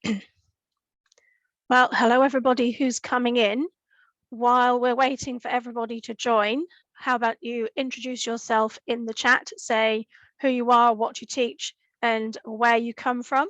Well, hello everybody who's coming in. While we're waiting for everybody to join, how about you introduce yourself in the chat, say who you are, what you teach, and where you come from.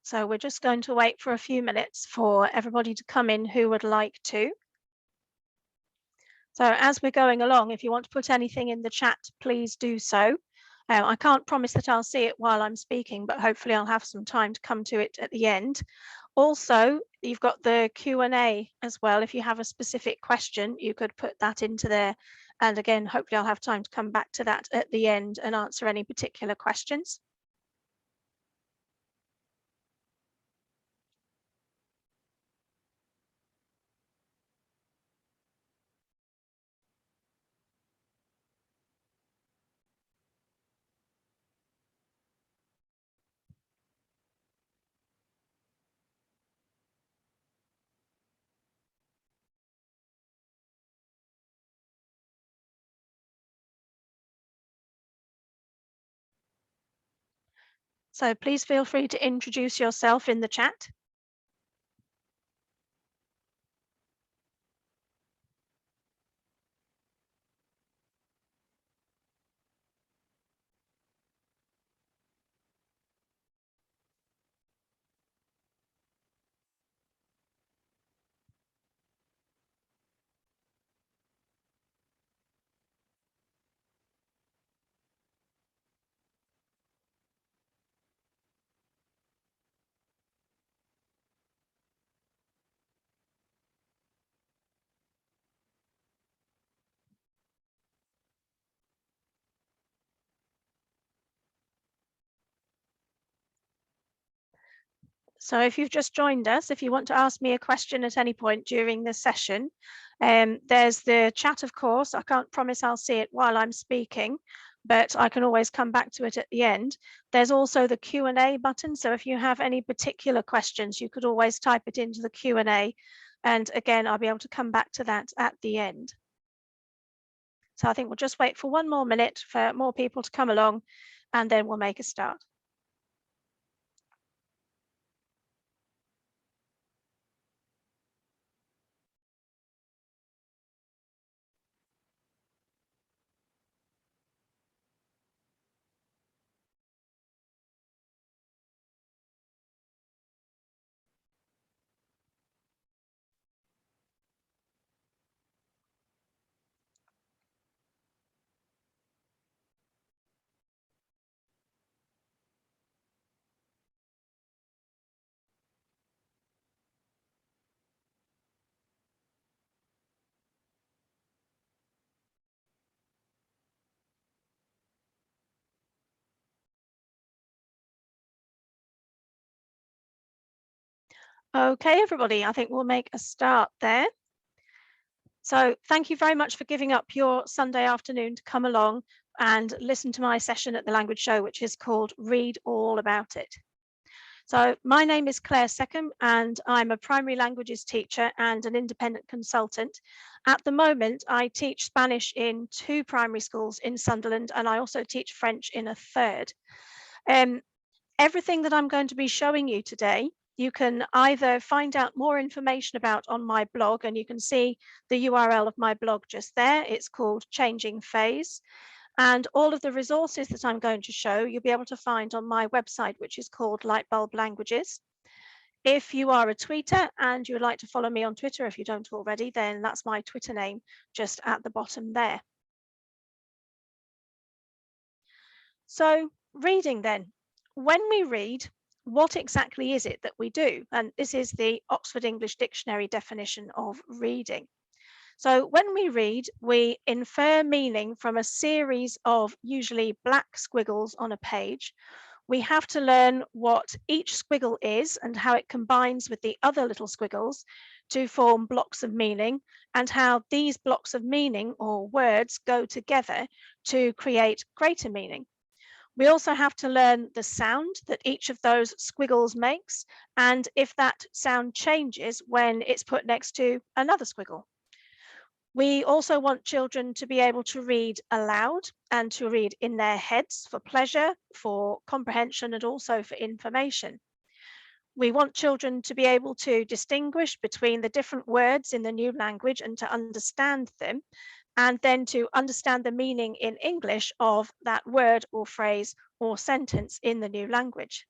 So we're just going to wait for a few minutes for everybody to come in who would like to. So as we're going along, if you want to put anything in the chat, please do so. I can't promise that I'll see it while I'm speaking, but hopefully I'll have some time to come to it at the end. Also, you've got the Q&A as well. If you have a specific question, you could put that into there. And again, hopefully I'll have time to come back to that at the end and answer any particular questions. So please feel free to introduce yourself in the chat. So if you've just joined us, if you want to ask me a question at any point during the session, there's the chat, of course. I can't promise I'll see it while I'm speaking, but I can always come back to it at the end. There's also the Q&A button. So if you have any particular questions, you could always type it into the Q&A. And again, I'll be able to come back to that at the end. So I think we'll just wait for one more minute for more people to come along, and then we'll make a start. Okay, everybody, I think we'll make a start there. So thank you very much for giving up your Sunday afternoon to come along and listen to my session at the Language Show, which is called Read All About It. So my name is Claire Seckham, and I'm a primary languages teacher and an independent consultant. At the moment, I teach Spanish in 2 primary schools in Sunderland, and I also teach French in a 3rd. Everything that I'm going to be showing you today, you can either find out more information about on my blog, and you can see the URL of my blog just there. It's called Changing Phase. And all of the resources that I'm going to show, you'll be able to find on my website, which is called Lightbulb Languages. If you are a tweeter and you would like to follow me on Twitter, if you don't already, then that's my Twitter name just at the bottom there. So reading then, when we read, what exactly is it that we do? And this is the Oxford English Dictionary definition of reading. So when we read, we infer meaning from a series of usually black squiggles on a page. We have to learn what each squiggle is and how it combines with the other little squiggles to form blocks of meaning, and how these blocks of meaning or words go together to create greater meaning. We also have to learn the sound that each of those squiggles makes, and if that sound changes when it's put next to another squiggle. We also want children to be able to read aloud and to read in their heads for pleasure, for comprehension, and also for information. We want children to be able to distinguish between the different words in the new language and to understand them, and then to understand the meaning in English of that word or phrase or sentence in the new language.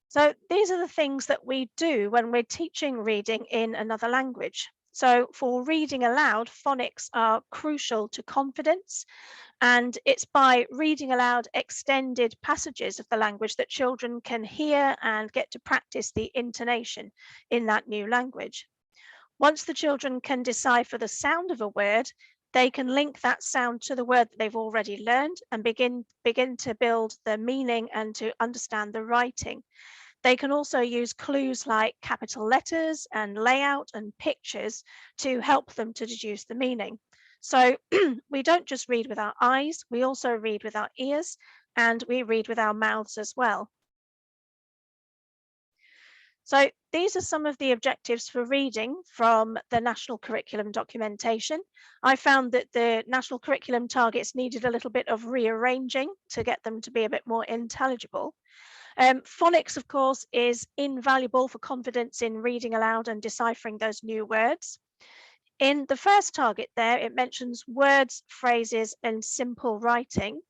So these are the things that we do when we're teaching reading in another language. So for reading aloud, phonics are crucial to confidence, and it's by reading aloud extended passages of the language that children can hear and get to practice the intonation in that new language. Once the children can decipher the sound of a word, they can link that sound to the word that they've already learned and begin to build the meaning and to understand the writing. They can also use clues like capital letters and layout and pictures to help them to deduce the meaning. So we don't just read with our eyes, we also read with our ears, and we read with our mouths as well. So these are some of the objectives for reading from the National Curriculum documentation. I found that the National Curriculum targets needed a little bit of rearranging to get them to be a bit more intelligible. Phonics, of course, is invaluable for confidence in reading aloud and deciphering those new words. In the first target there, it mentions words, phrases, and simple writing.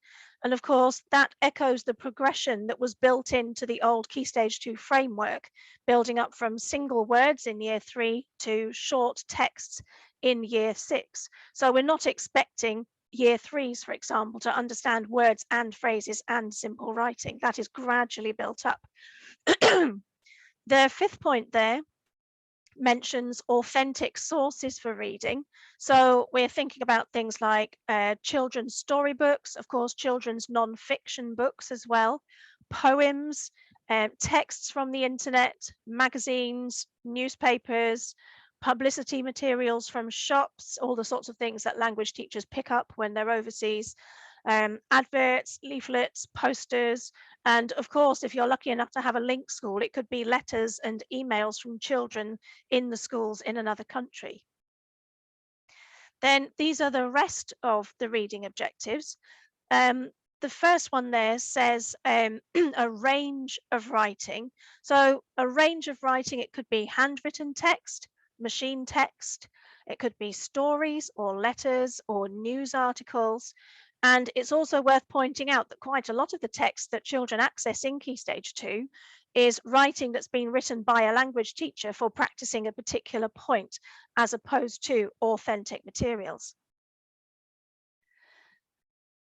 And of course, that echoes the progression that was built into the old Key Stage 2 framework, building up from single words in year 3 to short texts in year 6. So we're not expecting year 3s, for example, to understand words and phrases and simple writing. That is gradually built up. The fifth point there mentions authentic sources for reading. So we're thinking about things like children's storybooks, of course, children's non-fiction books as well, poems, texts from the internet, magazines, newspapers, publicity materials from shops, all the sorts of things that language teachers pick up when they're overseas, adverts, leaflets, posters, and of course, if you're lucky enough to have a link school, it could be letters and emails from children in the schools in another country. Then these are the rest of the reading objectives. The first one there says a range of writing. So a range of writing, it could be handwritten text, machine text, it could be stories or letters or news articles. And it's also worth pointing out that quite a lot of the text that children access in Key Stage 2 is writing that's been written by a language teacher for practicing a particular point, as opposed to authentic materials.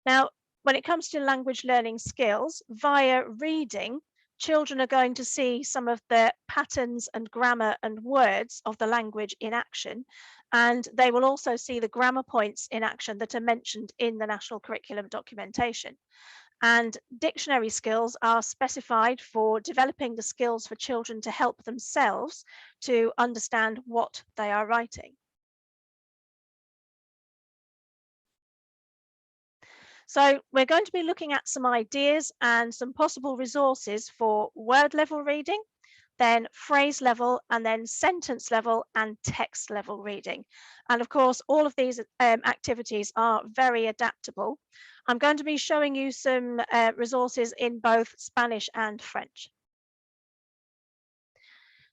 Now, when it comes to language learning skills, via reading, children are going to see some of the patterns and grammar and words of the language in action, and they will also see the grammar points in action that are mentioned in the National Curriculum documentation. And dictionary skills are specified for developing the skills for children to help themselves to understand what they are writing. So we're going to be looking at some ideas and some possible resources for word level reading, then phrase level, and then sentence level and text level reading. And of course, all of these activities are very adaptable. I'm going to be showing you some resources in both Spanish and French.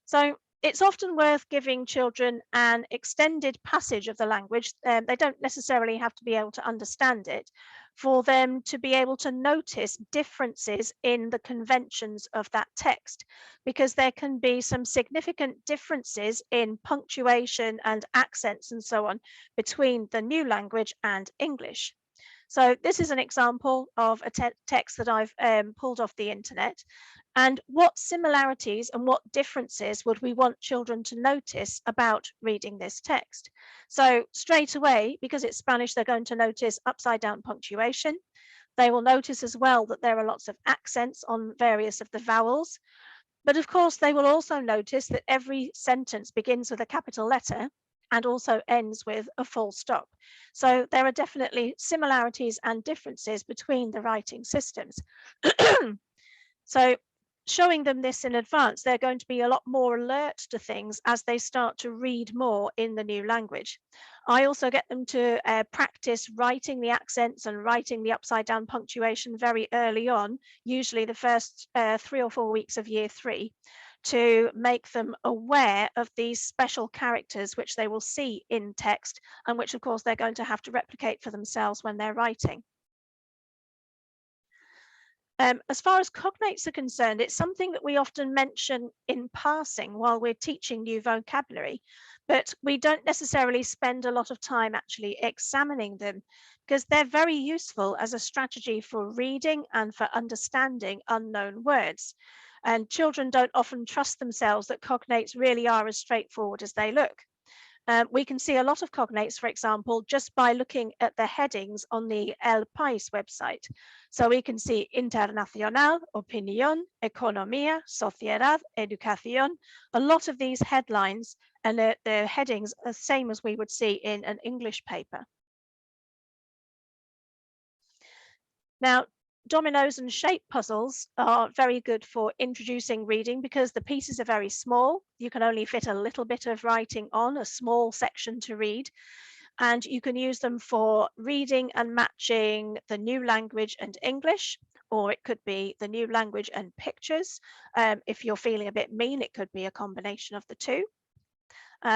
So it's often worth giving children an extended passage of the language. They don't necessarily have to be able to understand it, for them to be able to notice differences in the conventions of that text, because there can be some significant differences in punctuation and accents and so on between the new language and English. So this is an example of a text that I've pulled off the internet. And what similarities and what differences would we want children to notice about reading this text? So straight away, because it's Spanish, they're going to notice upside down punctuation. They will notice as well that there are lots of accents on various of the vowels. But of course, they will also notice that every sentence begins with a capital letter and also ends with a full stop. So there are definitely similarities and differences between the writing systems. So showing them this in advance, they're going to be a lot more alert to things as they start to read more in the new language. I also get them to practice writing the accents and writing the upside down punctuation very early on, usually the first 3 or 4 weeks of year 3, to make them aware of these special characters which they will see in text and which of course they're going to have to replicate for themselves when they're writing. As far as cognates are concerned, it's something that we often mention in passing while we're teaching new vocabulary, but we don't necessarily spend a lot of time actually examining them because they're very useful as a strategy for reading and for understanding unknown words. And children don't often trust themselves that cognates really are as straightforward as they look. We can see a lot of cognates, for example, just by looking at the headings on the El País website. So we can see Internacional, Opinión, Economía, Sociedad, Educación, a lot of these headlines, and the headings are the same as we would see in an English paper. Now, dominoes and shape puzzles are very good for introducing reading because the pieces are very small. You can only fit a little bit of writing on a small section to read. And you can use them for reading and matching the new language and English, or it could be the new language and pictures. If you're feeling a bit mean, it could be a combination of the two.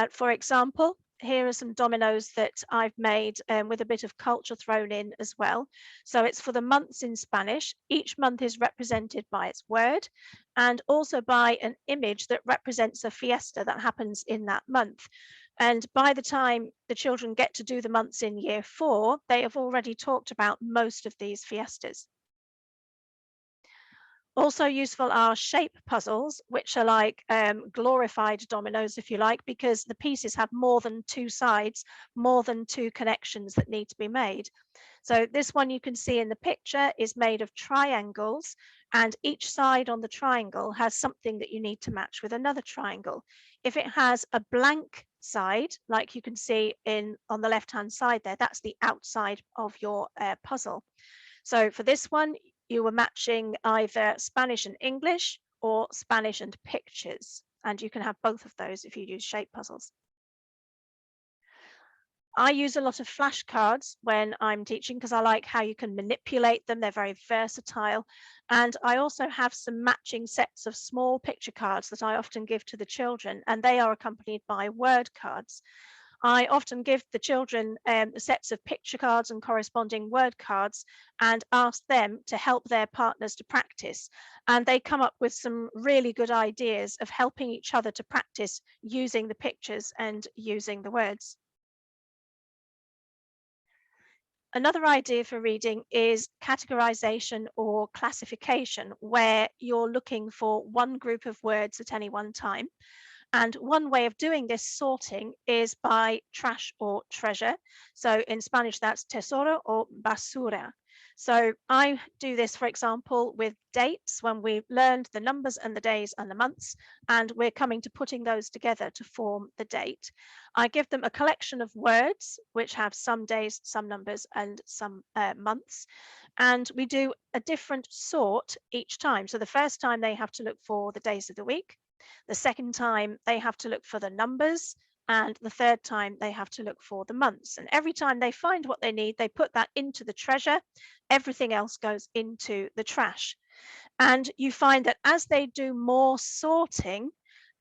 For example, here are some dominoes that I've made with a bit of culture thrown in as well. So it's for the months in Spanish. Each month is represented by its word and also by an image that represents a fiesta that happens in that month. And by the time the children get to do the months in year 4, they have already talked about most of these fiestas. Also useful are shape puzzles, which are like glorified dominoes, if you like, because the pieces have more than 2 sides, more than 2 connections that need to be made. So this one you can see in the picture is made of triangles, and each side on the triangle has something that you need to match with another triangle. If it has a blank side, like you can see on the left-hand side there, that's the outside of your puzzle. So for this one, you were matching either Spanish and English or Spanish and pictures, and you can have both of those if you use shape puzzles. I use a lot of flashcards when I'm teaching because I like how you can manipulate them. They're very versatile. And I also have some matching sets of small picture cards that I often give to the children, and they are accompanied by word cards. I often give the children sets of picture cards and corresponding word cards and ask them to help their partners to practice. And they come up with some really good ideas of helping each other to practice using the pictures and using the words. Another idea for reading is categorization or classification, where you're looking for one group of words at any one time. And one way of doing this sorting is by trash or treasure. So in Spanish, that's tesoro or basura. So I do this, for example, with dates when we've learned the numbers and the days and the months, and we're coming to putting those together to form the date. I give them a collection of words which have some days, some numbers, and some months. And we do a different sort each time. So the first time they have to look for the days of the week. The second time they have to look for the numbers, and the third time they have to look for the months. And every time they find what they need, they put that into the treasure. Everything else goes into the trash. And you find that as they do more sorting,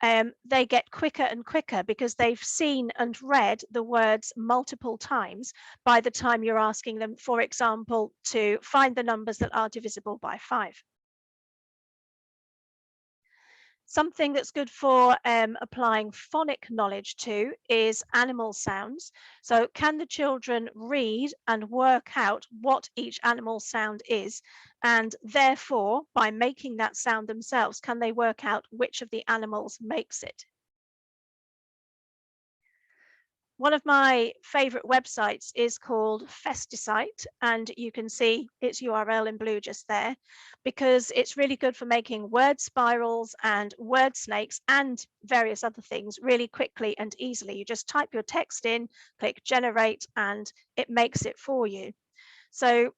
they get quicker and quicker because they've seen and read the words multiple times by the time you're asking them, for example, to find the numbers that are divisible by 5. Something that's good for applying phonic knowledge to is animal sounds. So can the children read and work out what each animal sound is? And therefore, by making that sound themselves, can they work out which of the animals makes it? One of my favorite websites is called Festicite, and you can see its URL in blue just there, because it's really good for making word spirals and word snakes and various other things really quickly and easily. You just type your text in, click generate, and it makes it for you. So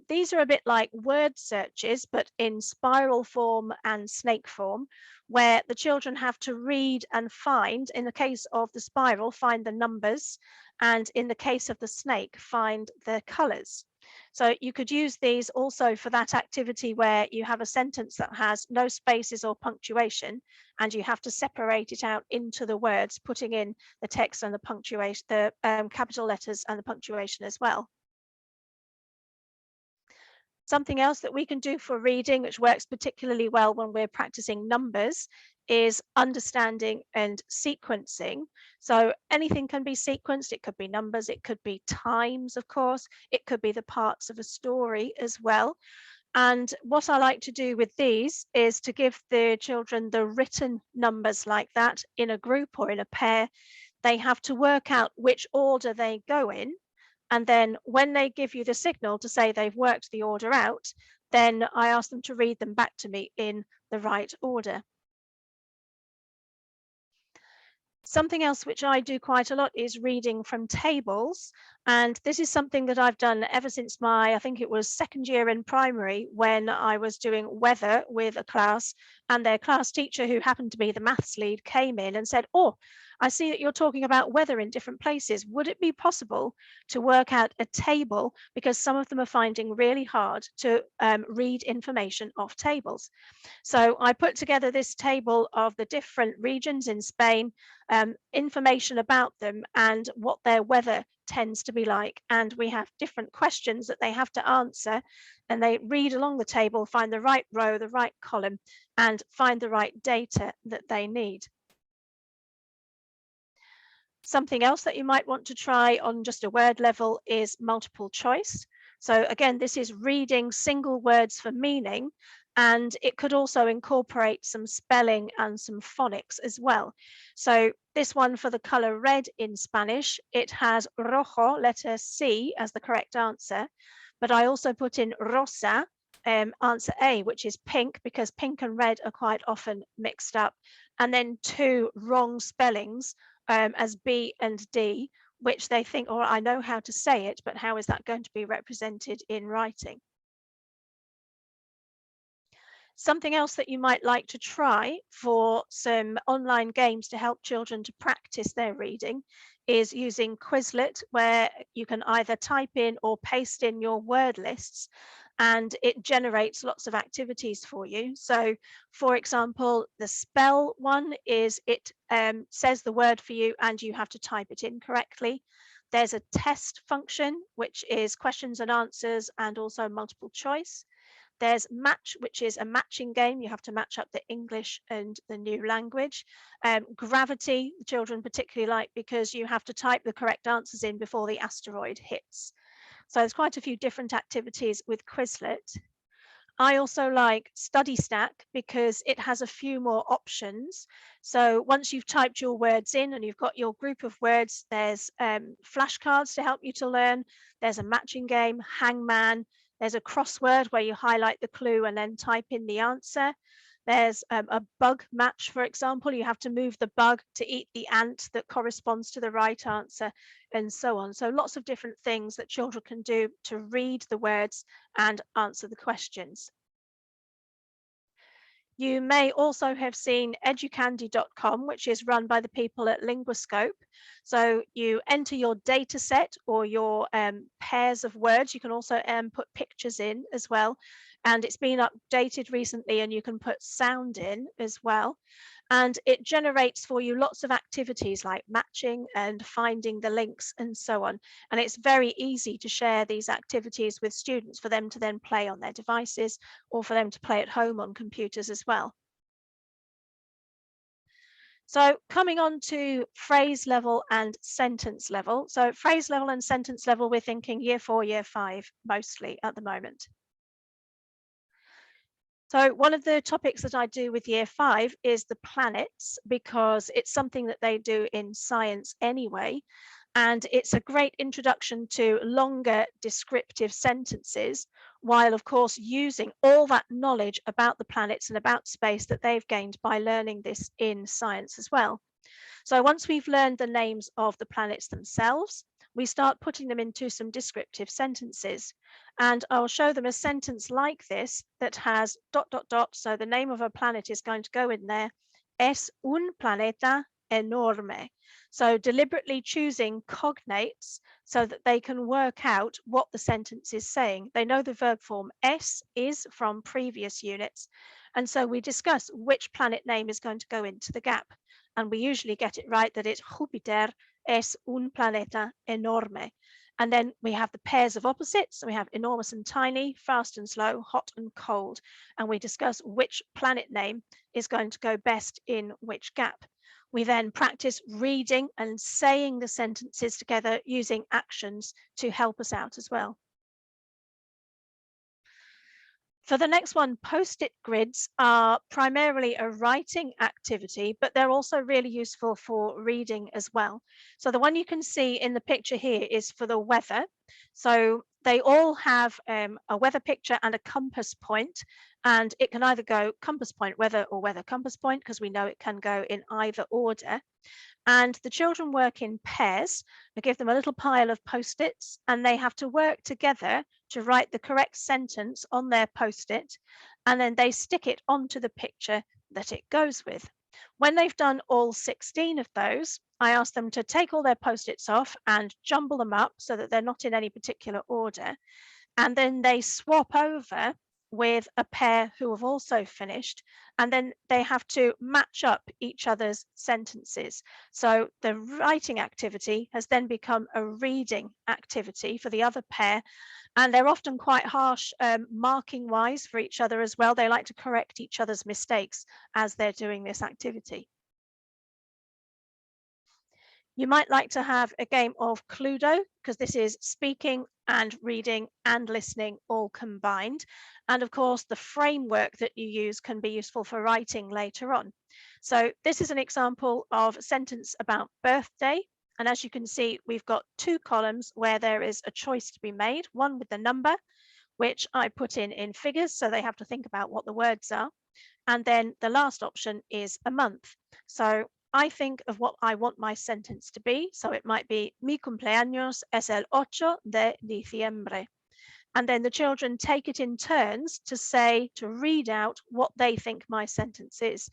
these are a bit like word searches, but in spiral form and snake form, where the children have to read and find, in the case of the spiral, find the numbers, and in the case of the snake, find the colors. So you could use these also for that activity where you have a sentence that has no spaces or punctuation, and you have to separate it out into the words, putting in the text and the punctuation, the capital letters and the punctuation as well. Something else that we can do for reading, which works particularly well when we're practicing numbers, is understanding and sequencing. So anything can be sequenced. It could be numbers, it could be times, of course, it could be the parts of a story as well. And what I like to do with these is to give the children the written numbers like that in a group or in a pair. They have to work out which order they go in, and then when they give you the signal to say they've worked the order out, then I ask them to read them back to me in the right order. Something else which I do quite a lot is reading from tables. And this is something that I've done ever since my, I think it was second year in primary, when I was doing weather with a class, and their class teacher, who happened to be the maths lead, came in and said, "Oh, I see that you're talking about weather in different places. Would it be possible to work out a table? Because some of them are finding really hard to read information off tables." So I put together this table of the different regions in Spain, information about them and what their weather tends to be like. And we have different questions that they have to answer, and they read along the table, find the right row, the right column, and find the right data that they need. Something else that you might want to try on just a word level is multiple choice. So again, this is reading single words for meaning, and it could also incorporate some spelling and some phonics as well. So this one, for the color red in Spanish, it has rojo, letter C, as the correct answer, but I also put in rosa, answer A, which is pink, because pink and red are quite often mixed up, and then two wrong spellings, as B and D, which they think, "Oh, I know how to say it, but how is that going to be represented in writing?" Something else that you might like to try for some online games to help children to practice their reading is using Quizlet, where you can either type in or paste in your word lists, and it generates lots of activities for you. So, for example, the spell one is it says the word for you and you have to type it in correctly. There's a test function, which is questions and answers and also multiple choice. There's match, which is a matching game. You have to match up the English and the new language. Gravity, the children particularly like, because you have to type the correct answers in before the asteroid hits. So there's quite a few different activities with Quizlet. I also like Study Stack because it has a few more options. So once you've typed your words in and you've got your group of words, there's flashcards to help you to learn. There's a matching game, Hangman. There's a crossword where you highlight the clue and then type in the answer. There's a bug match, for example. You have to move the bug to eat the ant that corresponds to the right answer, and so on. So lots of different things that children can do to read the words and answer the questions. You may also have seen educandy.com, which is run by the people at Linguascope. So you enter your data set or your pairs of words. You can also put pictures in as well. And it's been updated recently, and you can put sound in as well. And it generates for you lots of activities like matching and finding the links and so on. And it's very easy to share these activities with students for them to then play on their devices or for them to play at home on computers as well. So coming on to phrase level and sentence level. So phrase level and sentence level, we're thinking year 4, year 5, mostly at the moment. So one of the topics that I do with year 5 is the planets, because it's something that they do in science anyway. And it's a great introduction to longer descriptive sentences, while of course using all that knowledge about the planets and about space that they've gained by learning this in science as well. So once we've learned the names of the planets themselves, we start putting them into some descriptive sentences. And I'll show them a sentence like this that has ... So the name of a planet is going to go in there. Es un planeta enorme. So deliberately choosing cognates so that they can work out what the sentence is saying. They know the verb form es is from previous units. And so we discuss which planet name is going to go into the gap. And we usually get it right that it's Júpiter es un planeta enorme. And then we have the pairs of opposites. So we have enormous and tiny, fast and slow, hot and cold. And we discuss which planet name is going to go best in which gap. We then practice reading and saying the sentences together using actions to help us out as well. For the next one, Post-it grids are primarily a writing activity, but they're also really useful for reading as well. So the one you can see in the picture here is for the weather. So they all have a weather picture and a compass point, and it can either go compass point weather or weather compass point, because we know it can go in either order. And the children work in pairs. I give them a little pile of Post-its, and they have to work together to write the correct sentence on their Post-it, and then they stick it onto the picture that it goes with. When they've done all 16 of those, I ask them to take all their Post-its off and jumble them up so that they're not in any particular order. And then they swap over with a pair who have also finished, and then they have to match up each other's sentences. So the writing activity has then become a reading activity for the other pair, and they're often quite harsh marking wise for each other as well. They like to correct each other's mistakes as they're doing this activity. You might like to have a game of Cluedo, because this is speaking and reading and listening all combined. And of course, the framework that you use can be useful for writing later on. So this is an example of a sentence about birthday. And as you can see, we've got 2 columns where there is a choice to be made, one with the number, which I put in figures, so they have to think about what the words are. And then the last option is a month. So I think of what I want my sentence to be. So it might be, mi cumpleaños es el 8 de diciembre. And then the children take it in turns to say, to read out what they think my sentence is.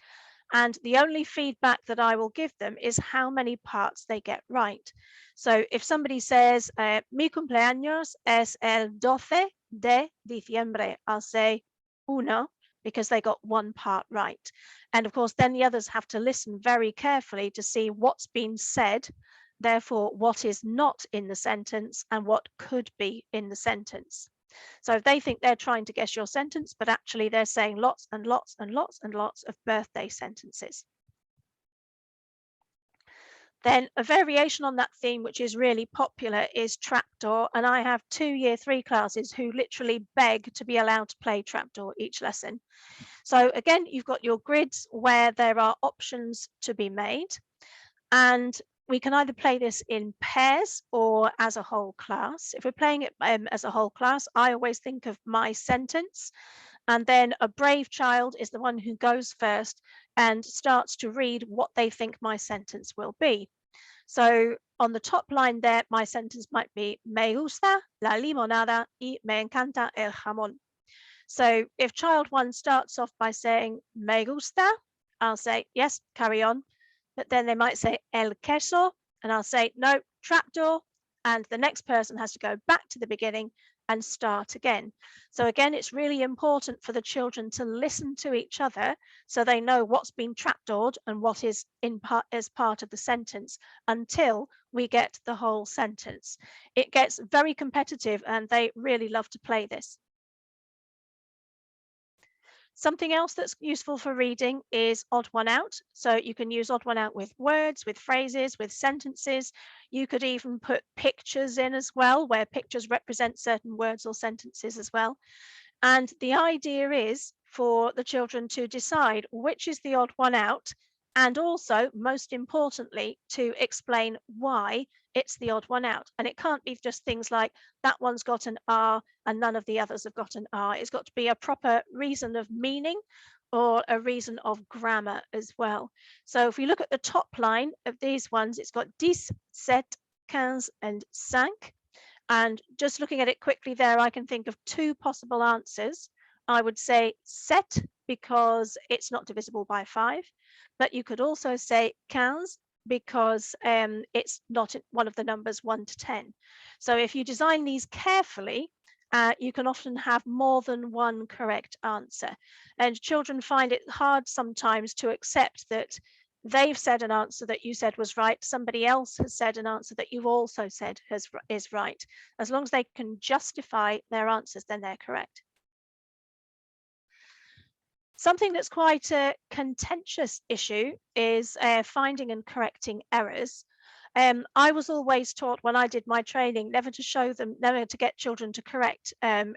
And the only feedback that I will give them is how many parts they get right. So if somebody says, mi cumpleaños es el 12 de diciembre, I'll say uno, because they got one part right. And of course, then the others have to listen very carefully to see what's been said, therefore what is not in the sentence and what could be in the sentence. So if they think they're trying to guess your sentence, but actually they're saying lots and lots and lots and lots of birthday sentences. Then a variation on that theme, which is really popular, is trapdoor. And I have 2 year 3 classes who literally beg to be allowed to play trapdoor each lesson. So again, you've got your grids where there are options to be made. And we can either play this in pairs or as a whole class. If we're playing it as a whole class, I always think of my sentence. And then a brave child is the one who goes first and starts to read what they think my sentence will be. So on the top line there, my sentence might be, me gusta la limonada y me encanta el jamón. So if child 1 starts off by saying, me gusta, I'll say, yes, carry on. But then they might say, el queso, and I'll say, no, trapdoor. And the next person has to go back to the beginning and start again. So again, it's really important for the children to listen to each other so they know what's been trapdoored and what is in part as part of the sentence until we get the whole sentence. It gets very competitive and they really love to play this. Something else that's useful for reading is odd one out. So you can use odd one out with words, with phrases, with sentences. You could even put pictures in as well, where pictures represent certain words or sentences as well. And the idea is for the children to decide which is the odd one out, and also, most importantly, to explain why it's the odd one out. And it can't be just things like that one's got an R and none of the others have got an R. It's got to be a proper reason of meaning or a reason of grammar as well. So if we look at the top line of these ones, it's got 10, 7, 15 and 5. And just looking at it quickly there, I can think of two possible answers. I would say set because it's not divisible by 5, but you could also say 15 because it's not one of the numbers 1 to 10. So if you design these carefully, you can often have more than one correct answer. And children find it hard sometimes to accept that they've said an answer that you said was right, somebody else has said an answer that you've also said is right. As long as they can justify their answers, then they're correct. Something that's quite a contentious issue is finding and correcting errors. I was always taught when I did my training never to get children to correct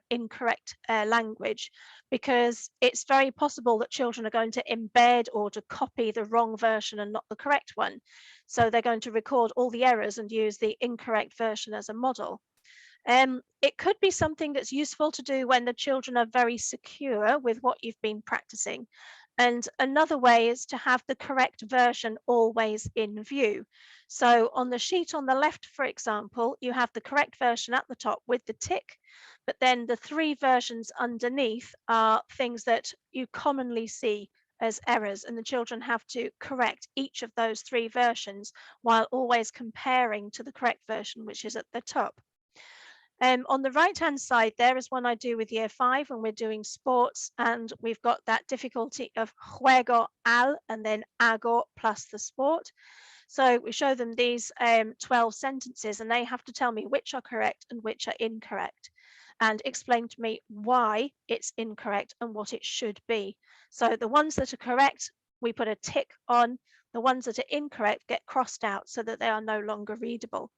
incorrect language, because it's very possible that children are going to embed or to copy the wrong version and not the correct one. So they're going to record all the errors and use the incorrect version as a model. It could be something that's useful to do when the children are very secure with what you've been practicing. And another way is to have the correct version always in view. So on the sheet on the left, for example, you have the correct version at the top with the tick, but then the 3 versions underneath are things that you commonly see as errors, and the children have to correct each of those 3 versions while always comparing to the correct version, which is at the top. On the right-hand side, there is one I do with year 5 when we're doing sports, and we've got that difficulty of juego al and then hago plus the sport. So we show them these 12 sentences, and they have to tell me which are correct and which are incorrect, and explain to me why it's incorrect and what it should be. So the ones that are correct, we put a tick on. The ones that are incorrect get crossed out so that they are no longer readable.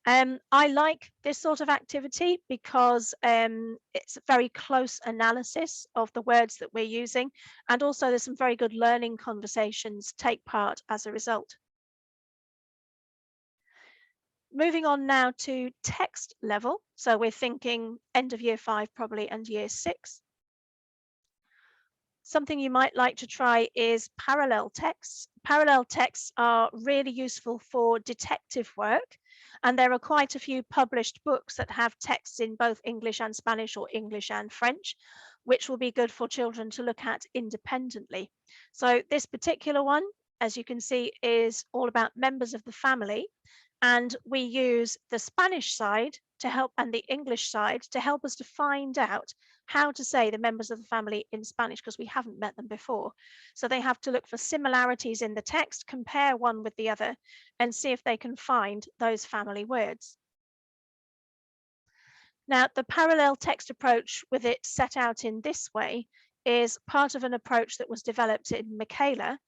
I like this sort of activity because it's a very close analysis of the words that we're using, and also there's some very good learning conversations take part as a result. Moving on now to text level. So we're thinking end of year 5 probably and year 6. Something you might like to try is parallel texts. Parallel texts are really useful for detective work, and there are quite a few published books that have texts in both English and Spanish or English and French, which will be good for children to look at independently. So this particular one, as you can see, is all about members of the family, and we use the Spanish side to help and the English side to help us to find out how to say the members of the family in Spanish, because we haven't met them before. So they have to look for similarities in the text, compare one with the other, and see if they can find those family words. Now, the parallel text approach, with it set out in this way, is part of an approach that was developed in Michaela,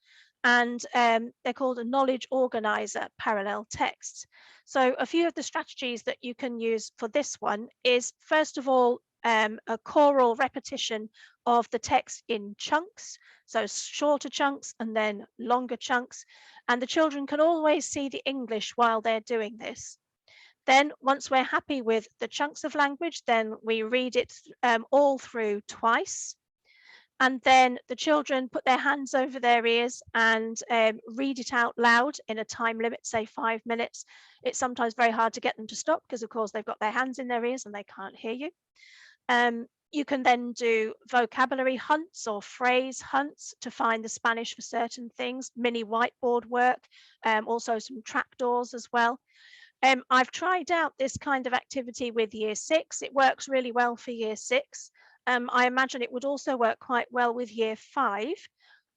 and they're called a knowledge organizer parallel texts. So a few of the strategies that you can use for this one is, first of all, a choral repetition of the text in chunks, so shorter chunks and then longer chunks, and the children can always see the English while they're doing this. Then once we're happy with the chunks of language, then we read it all through twice. And then the children put their hands over their ears and read it out loud in a time limit, say 5 minutes. It's sometimes very hard to get them to stop because, of course, they've got their hands in their ears and they can't hear you. You can then do vocabulary hunts or phrase hunts to find the Spanish for certain things, mini whiteboard work, also some trapdoors as well. I've tried out this kind of activity with year 6. It works really well for year 6. I imagine it would also work quite well with year 5.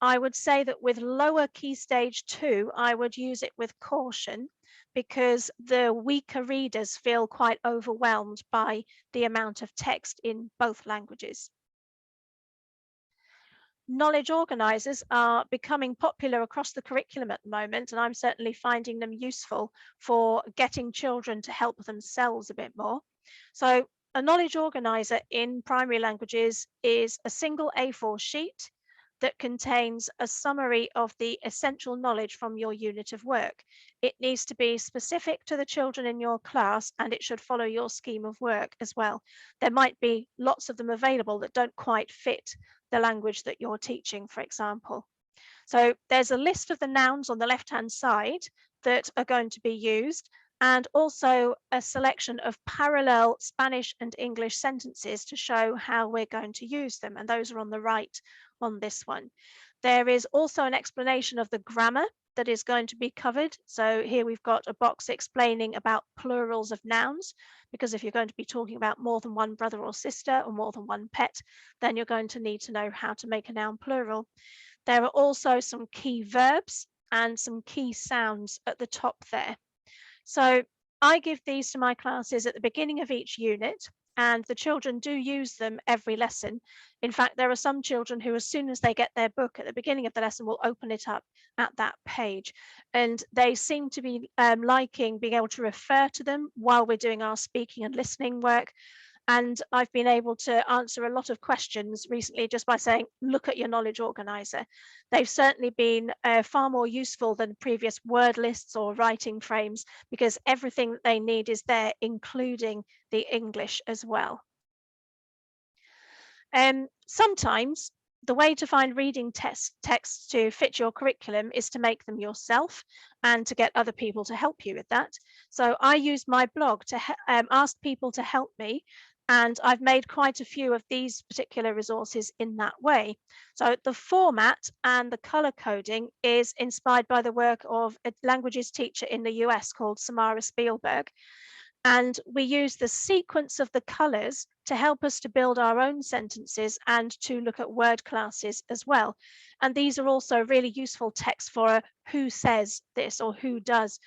I would say that with lower key stage 2, I would use it with caution, because the weaker readers feel quite overwhelmed by the amount of text in both languages. Knowledge organizers are becoming popular across the curriculum at the moment, and I'm certainly finding them useful for getting children to help themselves a bit more. So a knowledge organizer in primary languages is a single A4 sheet that contains a summary of the essential knowledge from your unit of work. It needs to be specific to the children in your class, and it should follow your scheme of work as well. There might be lots of them available that don't quite fit the language that you're teaching, for example. So there's a list of the nouns on the left-hand side that are going to be used, and also a selection of parallel Spanish and English sentences to show how we're going to use them. And those are on the right on this one. There is also an explanation of the grammar that is going to be covered. So here we've got a box explaining about plurals of nouns, because if you're going to be talking about more than one brother or sister or more than one pet, then you're going to need to know how to make a noun plural. There are also some key verbs and some key sounds at the top there. So I give these to my classes at the beginning of each unit, and the children do use them every lesson. In fact, there are some children who, as soon as they get their book at the beginning of the lesson, will open it up at that page. And they seem to be liking being able to refer to them while we're doing our speaking and listening work. And I've been able to answer a lot of questions recently just by saying, look at your knowledge organizer. They've certainly been far more useful than previous word lists or writing frames, because everything that they need is there, including the English as well. Sometimes the way to find reading texts to fit your curriculum is to make them yourself and to get other people to help you with that. So I use my blog to ask people to help me, and I've made quite a few of these particular resources in that way. So the format and the color coding is inspired by the work of a languages teacher in the US called Samara Spielberg. And we use the sequence of the colors to help us to build our own sentences and to look at word classes as well. And these are also really useful texts for who says this or who does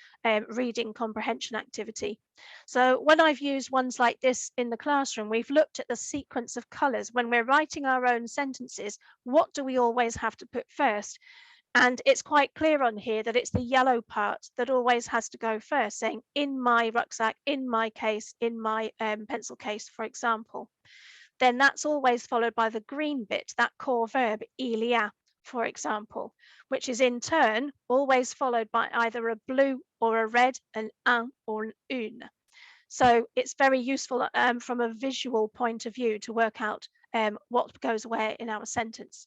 reading comprehension activity. So when I've used ones like this in the classroom, we've looked at the sequence of colors. When we're writing our own sentences, what do we always have to put first? And it's quite clear on here that it's the yellow part that always has to go first, saying in my rucksack, in my case, in my pencil case, for example. Then that's always followed by the green bit, that core verb, il y a, for example, which is in turn always followed by either a blue or a red, an un or an une. So it's very useful from a visual point of view to work out what goes where in our sentence.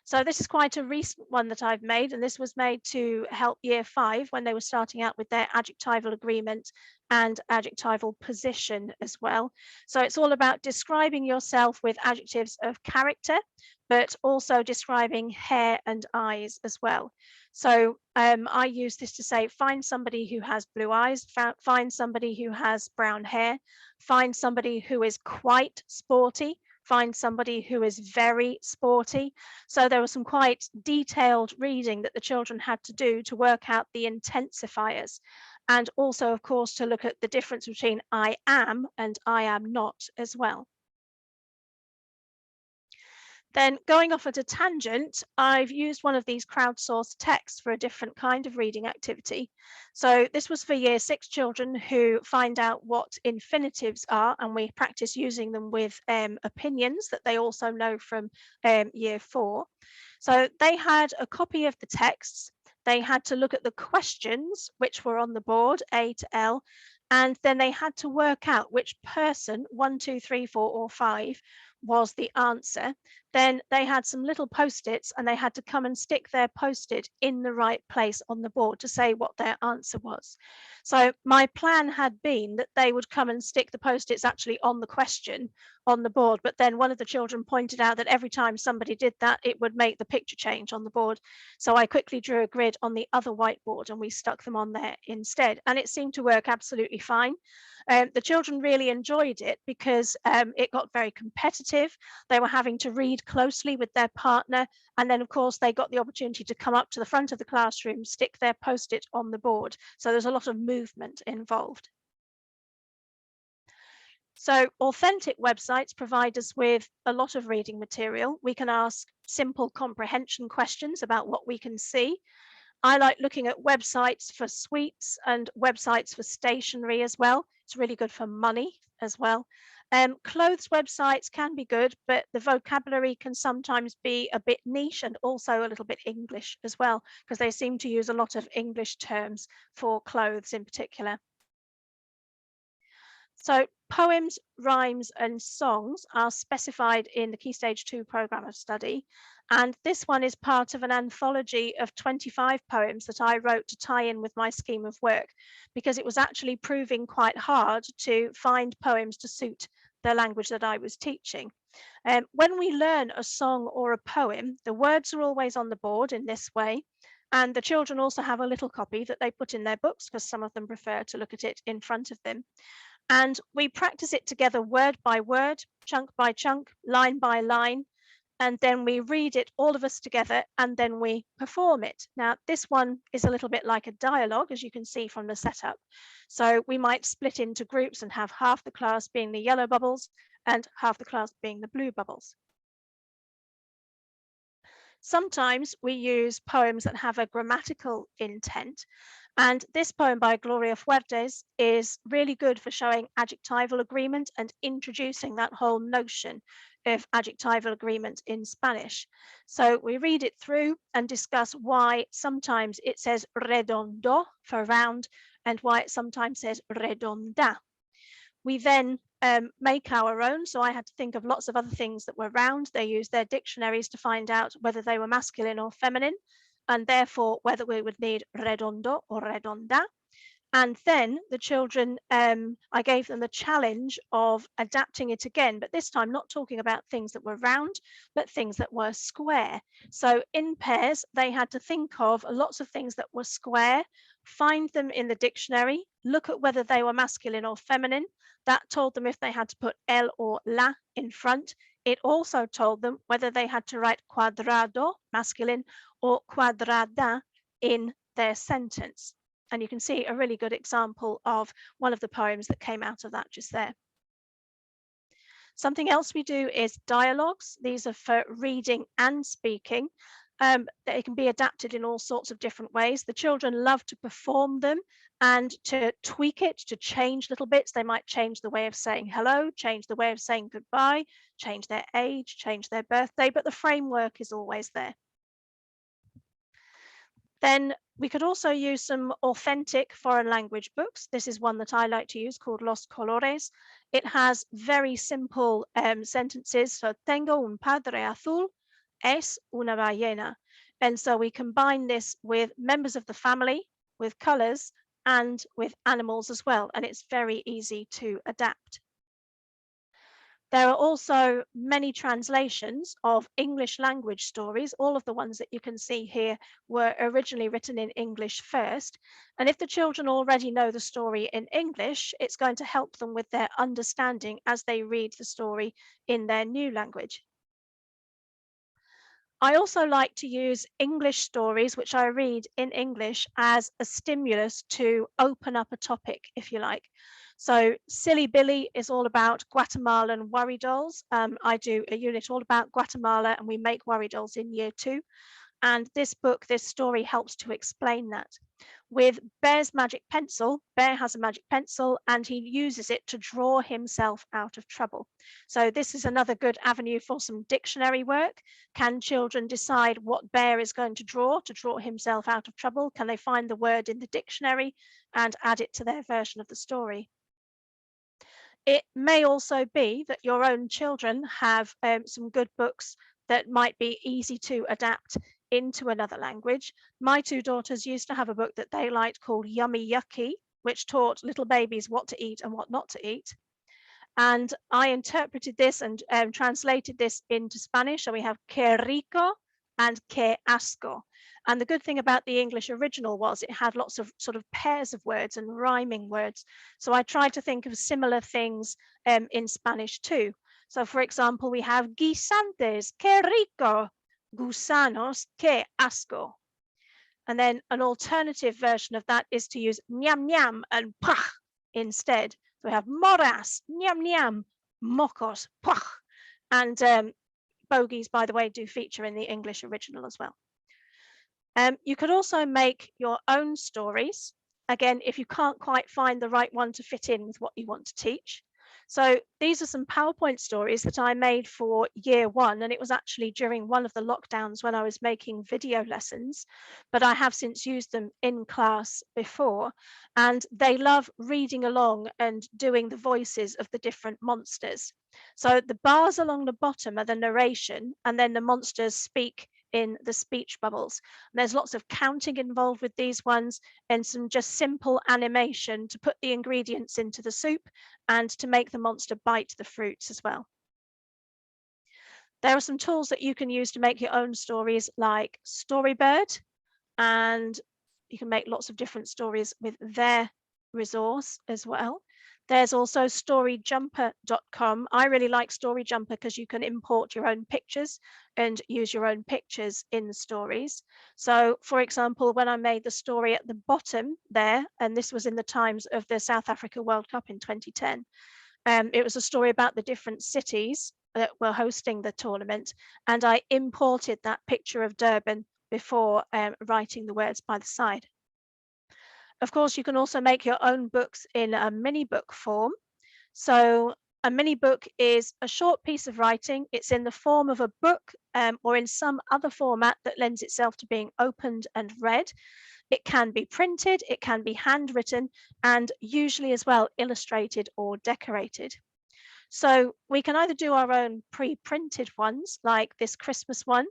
So this is quite a recent one that I've made, and this was made to help year 5 when they were starting out with their adjectival agreement and adjectival position as well. So it's all about describing yourself with adjectives of character, but also describing hair and eyes as well. So I use this to say, find somebody who has blue eyes, find somebody who has brown hair, find somebody who is quite sporty, find somebody who is very sporty. So there was some quite detailed reading that the children had to do to work out the intensifiers, and also, of course, to look at the difference between I am and I am not as well. Then going off at a tangent, I've used one of these crowdsourced texts for a different kind of reading activity. So this was for year 6 children who find out what infinitives are, and we practice using them with opinions that they also know from year 4. So they had a copy of the texts. They had to look at the questions which were on the board, A to L, and then they had to work out which person, 1, 2, 3, 4, or 5, was the answer. Then they had some little post-its, and they had to come and stick their post-it in the right place on the board to say what their answer was. So my plan had been that they would come and stick the post-its actually on the question on the board, but then one of the children pointed out that every time somebody did that, it would make the picture change on the board. So I quickly drew a grid on the other whiteboard and we stuck them on there instead, and it seemed to work absolutely fine. The children really enjoyed it because it got very competitive. They were having to read closely with their partner, and then of course they got the opportunity to come up to the front of the classroom, stick their post-it on the board. So there's a lot of movement involved. So authentic websites provide us with a lot of reading material. We can ask simple comprehension questions about what we can see. I like looking at websites for sweets and websites for stationery as well. It's really good for money as well. Clothes websites can be good, but the vocabulary can sometimes be a bit niche and also a little bit English as well, because they seem to use a lot of English terms for clothes in particular. So poems, rhymes and songs are specified in the Key Stage 2 programme of study. And this one is part of an anthology of 25 poems that I wrote to tie in with my scheme of work, because it was actually proving quite hard to find poems to suit the language that I was teaching. When we learn a song or a poem, the words are always on the board in this way. And the children also have a little copy that they put in their books, because some of them prefer to look at it in front of them. And we practice it together word by word, chunk by chunk, line by line, and then we read it, all of us together, and then we perform it. Now, this one is a little bit like a dialogue, as you can see from the setup. So we might split into groups and have half the class being the yellow bubbles and half the class being the blue bubbles. Sometimes we use poems that have a grammatical intent. And this poem by Gloria Fuertes is really good for showing adjectival agreement and introducing that whole notion of adjectival agreement in Spanish. So we read it through and discuss why sometimes it says redondo for round and why it sometimes says redonda. We then make our own. So I had to think of lots of other things that were round. They used their dictionaries to find out whether they were masculine or feminine, and therefore whether we would need redondo or redonda. And then the children, I gave them the challenge of adapting it again, but this time not talking about things that were round, but things that were square. So in pairs, they had to think of lots of things that were square, find them in the dictionary, look at whether they were masculine or feminine. That told them if they had to put el or la in front. It also told them whether they had to write cuadrado, masculine, or cuadrada in their sentence. And you can see a really good example of one of the poems that came out of that just there. Something else we do is dialogues. These are for reading and speaking. They can be adapted in all sorts of different ways. The children love to perform them and to tweak it, to change little bits. They might change the way of saying hello, change the way of saying goodbye, change their age, change their birthday, but the framework is always there. Then we could also use some authentic foreign language books. This is one that I like to use called Los Colores. It has very simple sentences. So, tengo un padre azul, es una ballena. And so we combine this with members of the family, with colors, and with animals as well. And it's very easy to adapt. There are also many translations of English language stories. All of the ones that you can see here were originally written in English first. And if the children already know the story in English, it's going to help them with their understanding as they read the story in their new language. I also like to use English stories, which I read in English, as a stimulus to open up a topic, if you like. So Silly Billy is all about Guatemalan worry dolls. I do a unit all about Guatemala and we make worry dolls in year 2. And this book, this story helps to explain that. With Bear's magic pencil, Bear has a magic pencil and he uses it to draw himself out of trouble. So this is another good avenue for some dictionary work. Can children decide what Bear is going to draw himself out of trouble? Can they find the word in the dictionary and add it to their version of the story? It may also be that your own children have some good books that might be easy to adapt into another language. My 2 daughters used to have a book that they liked called Yummy Yucky, which taught little babies what to eat and what not to eat. And I interpreted this and translated this into Spanish. So we have que rico and que asco. And the good thing about the English original was it had lots of sort of pairs of words and rhyming words. So I tried to think of similar things in Spanish too. So for example, we have guisantes, que rico, gusanos, que asco. And then an alternative version of that is to use ñam ñam and pach instead. So we have moras, ñam ñam, mocos, pach. And bogies, by the way, do feature in the English original as well. You could also make your own stories. Again, if you can't quite find the right one to fit in with what you want to teach. So these are some PowerPoint stories that I made for year one, and it was actually during one of the lockdowns when I was making video lessons, but I have since used them in class before, and they love reading along and doing the voices of the different monsters. So the bars along the bottom are the narration, and then the monsters speak in the speech bubbles. And there's lots of counting involved with these ones and some just simple animation to put the ingredients into the soup and to make the monster bite the fruits as well. There are some tools that you can use to make your own stories like Storybird, and you can make lots of different stories with their resource as well. There's also storyjumper.com. I really like Storyjumper because you can import your own pictures and use your own pictures in the stories. So, for example, when I made the story at the bottom there, and this was in the times of the South Africa World Cup in 2010, it was a story about the different cities that were hosting the tournament, and I imported that picture of Durban before writing the words by the side. Of course, you can also make your own books in a mini book form. So a mini book is a short piece of writing. It's in the form of a book or in some other format that lends itself to being opened and read. It can be printed, it can be handwritten, and usually as well illustrated or decorated. So we can either do our own pre-printed ones like this Christmas one,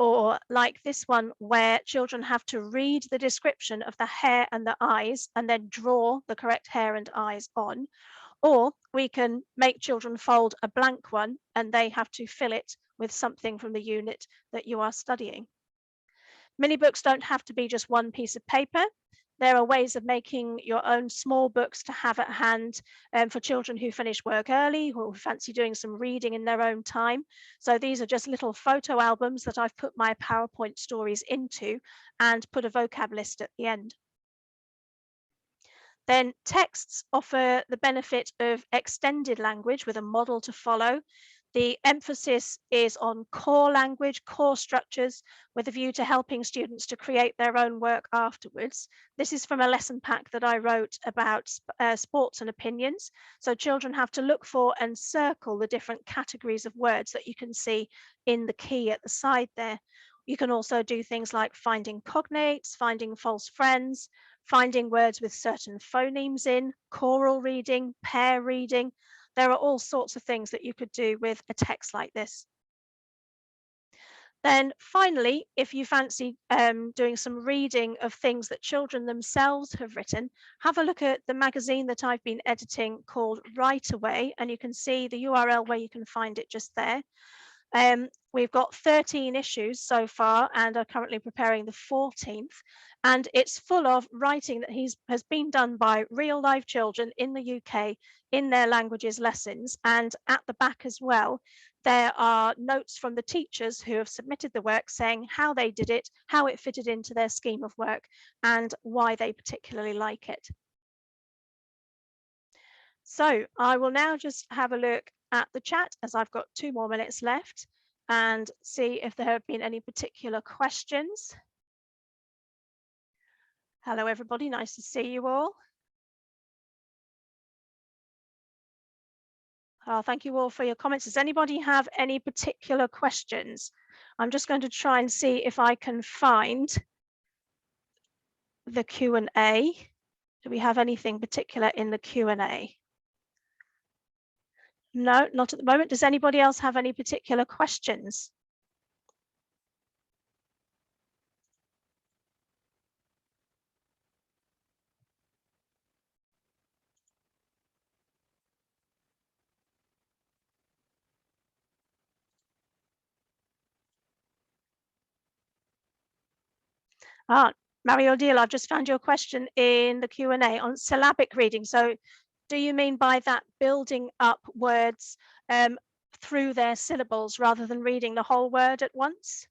or like this one where children have to read the description of the hair and the eyes and then draw the correct hair and eyes on. Or we can make children fold a blank one and they have to fill it with something from the unit that you are studying. Mini books don't have to be just one piece of paper. There are ways of making your own small books to have at hand for children who finish work early or who fancy doing some reading in their own time. So these are just little photo albums that I've put my PowerPoint stories into and put a vocab list at the end. Then texts offer the benefit of extended language with a model to follow. The emphasis is on core language, core structures, with a view to helping students to create their own work afterwards. This is from a lesson pack that I wrote about sports and opinions. So children have to look for and circle the different categories of words that you can see in the key at the side there. You can also do things like finding cognates, finding false friends, finding words with certain phonemes in, choral reading, pair reading. There are all sorts of things that you could do with a text like this. Then finally, if you fancy doing some reading of things that children themselves have written, have a look at the magazine that I've been editing called Write Away, and you can see the URL where you can find it just there. We've got 13 issues so far and are currently preparing the 14th. And it's full of writing that has been done by real life children in the UK in their languages lessons. And at the back as well, there are notes from the teachers who have submitted the work saying how they did it, how it fitted into their scheme of work, and why they particularly like it. So I will now just have a look at the chat as I've got 2 more minutes left and see if there have been any particular questions. Hello, everybody. Nice to see you all. Thank you all for your comments. Does anybody have any particular questions? I'm just going to try and see if I can find the Q&A. Do we have anything particular in the Q&A? No, not at the moment. Does anybody else have any particular questions? Mario Deal, I've just found your question in the Q&A on syllabic reading. So do you mean by that building up words through their syllables rather than reading the whole word at once?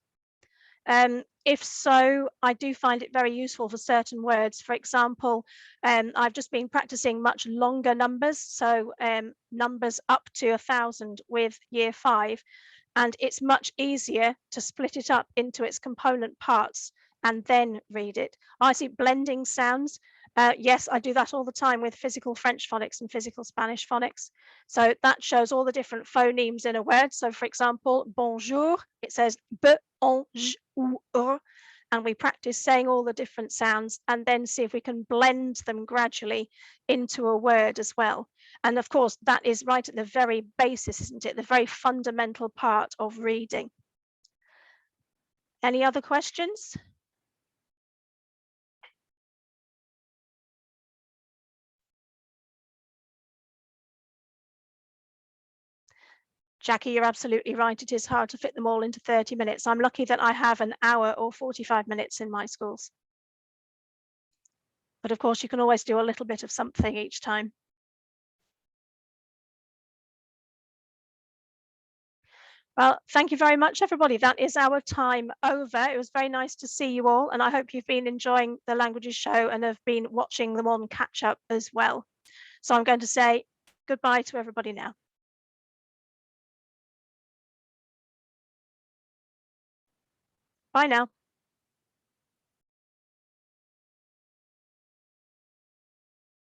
If so, I do find it very useful for certain words. For example, I've just been practicing much longer numbers, so numbers up to 1,000 with year 5, and it's much easier to split it up into its component parts and then read it. I see blending sounds. Yes, I do that all the time with physical French phonics and physical Spanish phonics. So that shows all the different phonemes in a word. So for example, bonjour, it says b, on, j, ou, and we practice saying all the different sounds and then see if we can blend them gradually into a word as well. And of course, that is right at the very basis, isn't it? The very fundamental part of reading. Any other questions? Jackie, you're absolutely right. It is hard to fit them all into 30 minutes. I'm lucky that I have an hour or 45 minutes in my schools. But of course, you can always do a little bit of something each time. Well, thank you very much, everybody. That is our time over. It was very nice to see you all, and I hope you've been enjoying the Languages Show and have been watching them on catch up as well. So I'm going to say goodbye to everybody now. Bye now.